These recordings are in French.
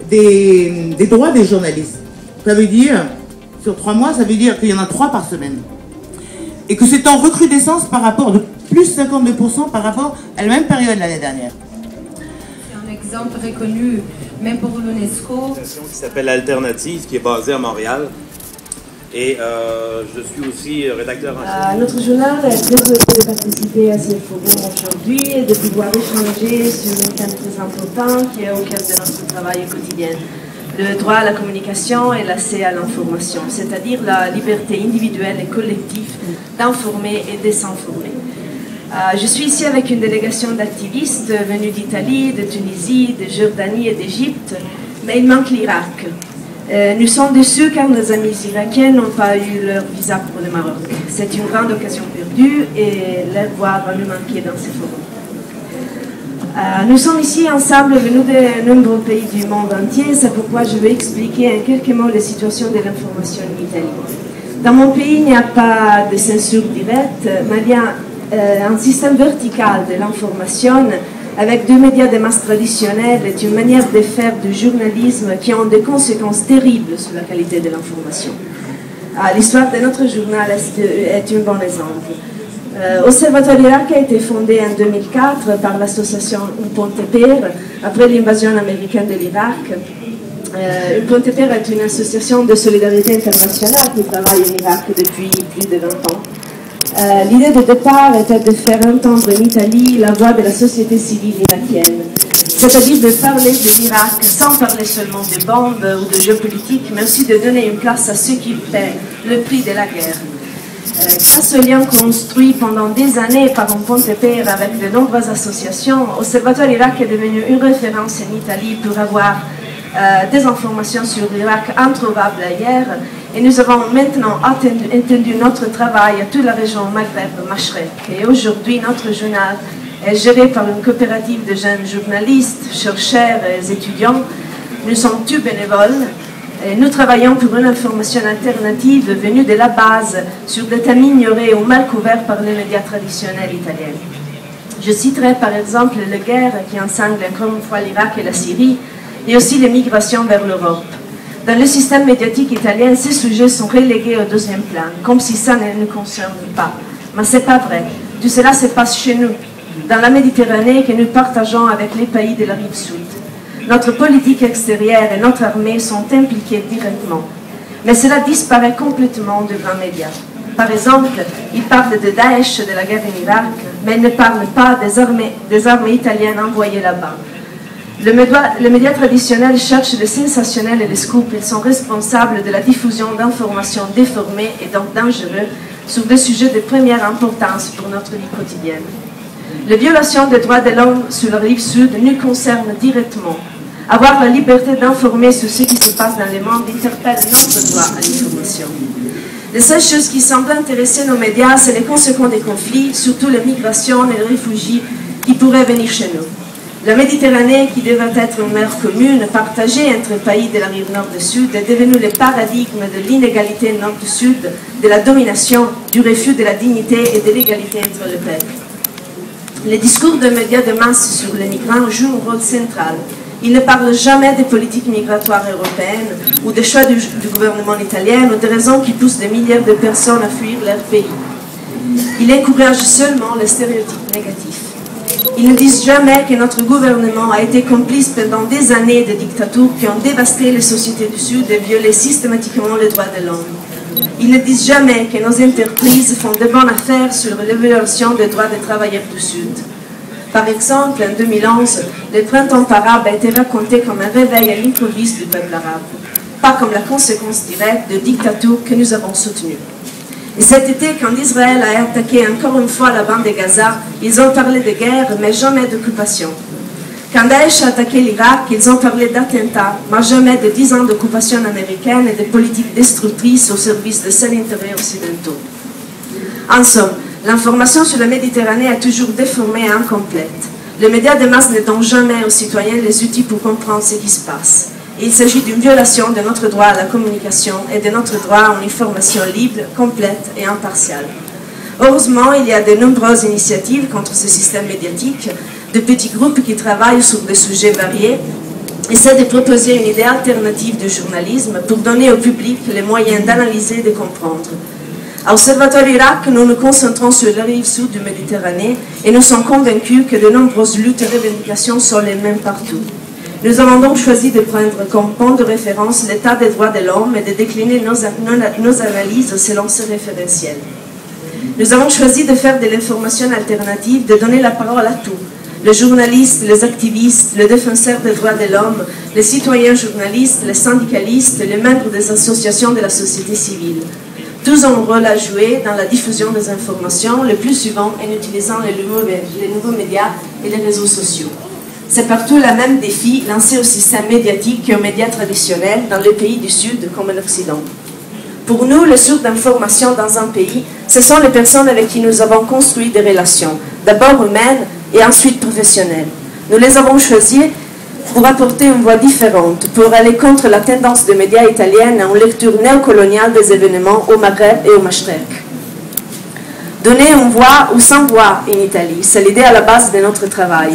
des droits des journalistes. Ça veut dire, sur 3 mois, ça veut dire qu'il y en a 3 par semaine. Et que c'est en recrudescence par rapport de plus 52% par rapport à la même période l'année dernière. C'est un exemple reconnu même pour l'UNESCO. Qui s'appelle Alternative, qui est basée à Montréal. Et je suis aussi rédacteur en chef. Notre journal est très heureux de participer à ce forum aujourd'hui et de pouvoir échanger sur un thème très important qui est au cœur de notre travail quotidien. Le droit à la communication et l'accès à l'information, c'est-à-dire la liberté individuelle et collective d'informer et de s'informer. Je suis ici avec une délégation d'activistes venus d'Italie, de Tunisie, de Jordanie et d'Égypte, mais il manque l'Irak. Nous sommes déçus car nos amis irakiens n'ont pas eu leur visa pour le Maroc. C'est une grande occasion perdue et leur voix va nous manquer dans ces forums. Nous sommes ici ensemble venus de nombreux pays du monde entier, c'est pourquoi je vais expliquer en quelques mots la situation de l'information en Italie. Dans mon pays, il n'y a pas de censure directe, mais il y a un système vertical de l'information avec 2 médias de masse traditionnels et une manière de faire du journalisme qui ont des conséquences terribles sur la qualité de l'information. L'histoire de notre journal est un bon exemple. L'Osservatoire Irak a été fondé en 2004 par l'association Ponte Per après l'invasion américaine de l'Irak. Ponte Per est une association de solidarité internationale qui travaille en Irak depuis plus de 20 ans. L'idée de départ était de faire entendre en Italie la voix de la société civile irakienne, c'est-à-dire de parler de l'Irak sans parler seulement de bombes ou de géopolitique, mais aussi de donner une place à ceux qui paient le prix de la guerre. Grâce au lien construit pendant des années par un Ponte Per avec de nombreuses associations, Observatoire Irak est devenu une référence en Italie pour avoir des informations sur l'Irak introuvables ailleurs. Et nous avons maintenant étendu notre travail à toute la région Maghreb-Machrek. Et aujourd'hui, notre journal est géré par une coopérative de jeunes journalistes, chercheurs et étudiants. Nous sommes tous bénévoles et nous travaillons pour une information alternative venue de la base sur des thèmes ignorés ou mal couverts par les médias traditionnels italiens. Je citerai par exemple la guerre qui ensangle encore une fois l'Irak et la Syrie, et aussi les migrations vers l'Europe. Dans le système médiatique italien, ces sujets sont relégués au deuxième plan, comme si ça ne nous concerne pas. Mais ce n'est pas vrai. Tout cela se passe chez nous, dans la Méditerranée que nous partageons avec les pays de la rive sud. Notre politique extérieure et notre armée sont impliquées directement. Mais cela disparaît complètement des grands médias. Par exemple, ils parlent de Daesh, de la guerre en Irak, mais ils ne parlent pas des armées italiennes envoyées là-bas. Les médias traditionnels cherchent le sensationnel et le scoop. Ils sont responsables de la diffusion d'informations déformées et donc dangereuses sur des sujets de première importance pour notre vie quotidienne. Les violations des droits de l'homme sur la rive sud nous concernent directement. Avoir la liberté d'informer sur ce qui se passe dans le monde interpelle notre droit à l'information. Les seules choses qui semblent intéresser nos médias, c'est les conséquences des conflits, surtout les migrations et les réfugiés qui pourraient venir chez nous. La Méditerranée, qui devait être une mer commune, partagée entre les pays de la rive nord et sud, est devenue le paradigme de l'inégalité nord-sud, de la domination, du refus de la dignité et de l'égalité entre les peuples. Les discours des médias de masse sur les migrants jouent un rôle central. Ils ne parlent jamais des politiques migratoires européennes ou des choix du gouvernement italien ou des raisons qui poussent des milliers de personnes à fuir leur pays. Ils encouragent seulement les stéréotypes négatifs. Ils ne disent jamais que notre gouvernement a été complice pendant des années de dictatures qui ont dévasté les sociétés du Sud et violé systématiquement les droits de l'homme. Ils ne disent jamais que nos entreprises font de bonnes affaires sur l'évaluation des droits des travailleurs du Sud. Par exemple, en 2011, le printemps arabe a été raconté comme un réveil à l'improviste du peuple arabe, pas comme la conséquence directe de dictatures que nous avons soutenues. Et cet été, quand Israël a attaqué encore une fois la bande de Gaza, ils ont parlé de guerre, mais jamais d'occupation. Quand Daesh a attaqué l'Irak, ils ont parlé d'attentats, mais jamais de 10 ans d'occupation américaine et de politiques destructrices au service de seuls intérêts occidentaux. En somme, l'information sur la Méditerranée est toujours déformée et incomplète. Les médias de masse ne donnent jamais aux citoyens les outils pour comprendre ce qui se passe. Il s'agit d'une violation de notre droit à la communication et de notre droit à une information libre, complète et impartiale. Heureusement, il y a de nombreuses initiatives contre ce système médiatique, de petits groupes qui travaillent sur des sujets variés, essaie de proposer une idée alternative du journalisme pour donner au public les moyens d'analyser et de comprendre. À Observatoire Irak, nous nous concentrons sur la rive sud de Méditerranée et nous sommes convaincus que de nombreuses luttes et revendications sont les mêmes partout. Nous avons donc choisi de prendre comme point de référence l'état des droits de l'homme et de décliner nos analyses selon ce référentiel. Nous avons choisi de faire de l'information alternative, de donner la parole à tous. Les journalistes, les activistes, les défenseurs des droits de l'homme, les citoyens journalistes, les syndicalistes, les membres des associations de la société civile. Tous ont un rôle à jouer dans la diffusion des informations, le plus souvent en utilisant les nouveaux médias et les réseaux sociaux. C'est partout le même défi lancé au système médiatique qu'aux médias traditionnels dans les pays du Sud comme en Occident. Pour nous, les sources d'information dans un pays, ce sont les personnes avec qui nous avons construit des relations, d'abord humaines et ensuite professionnelles. Nous les avons choisis pour apporter une voix différente, pour aller contre la tendance des médias italiens à une lecture néocoloniale des événements au Maghreb et au Mashrek. Donner une voix ou sans voix en Italie, c'est l'idée à la base de notre travail.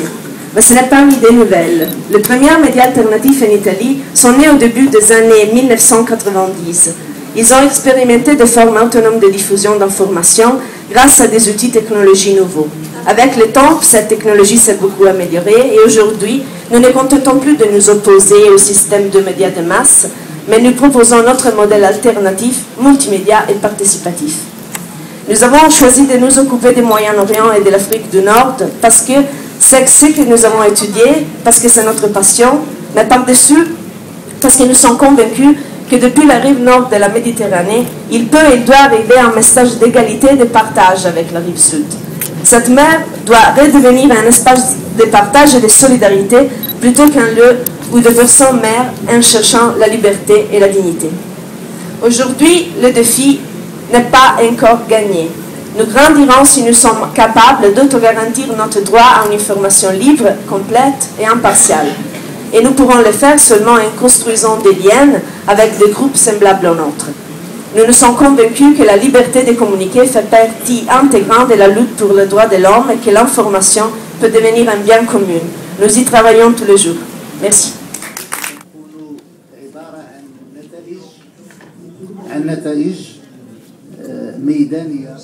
Mais ce n'est pas une idée nouvelle. Les premiers médias alternatifs en Italie sont nés au début des années 1990. Ils ont expérimenté des formes autonomes de diffusion d'informations grâce à des outils technologiques nouveaux. Avec le temps, cette technologie s'est beaucoup améliorée et aujourd'hui, nous ne contentons plus de nous opposer au système de médias de masse, mais nous proposons notre modèle alternatif, multimédia et participatif. Nous avons choisi de nous occuper du Moyen-Orient et de l'Afrique du Nord parce que c'est ce que nous avons étudié, parce que c'est notre passion, mais par-dessus, parce que nous sommes convaincus que depuis la rive nord de la Méditerranée, il peut et doit arriver un message d'égalité et de partage avec la rive sud. Cette mer doit redevenir un espace de partage et de solidarité plutôt qu'un lieu où des personnes meurent en cherchant la liberté et la dignité. Aujourd'hui, le défi n'est pas encore gagné. Nous grandirons si nous sommes capables d'auto-garantir notre droit à une information libre, complète et impartiale. Et nous pourrons le faire seulement en construisant des liens avec des groupes semblables aux nôtres. Nous nous sommes convaincus que la liberté de communiquer fait partie intégrante de la lutte pour les droits de l'homme et que l'information peut devenir un bien commun. Nous y travaillons tous les jours. Merci. النتائج ميدانية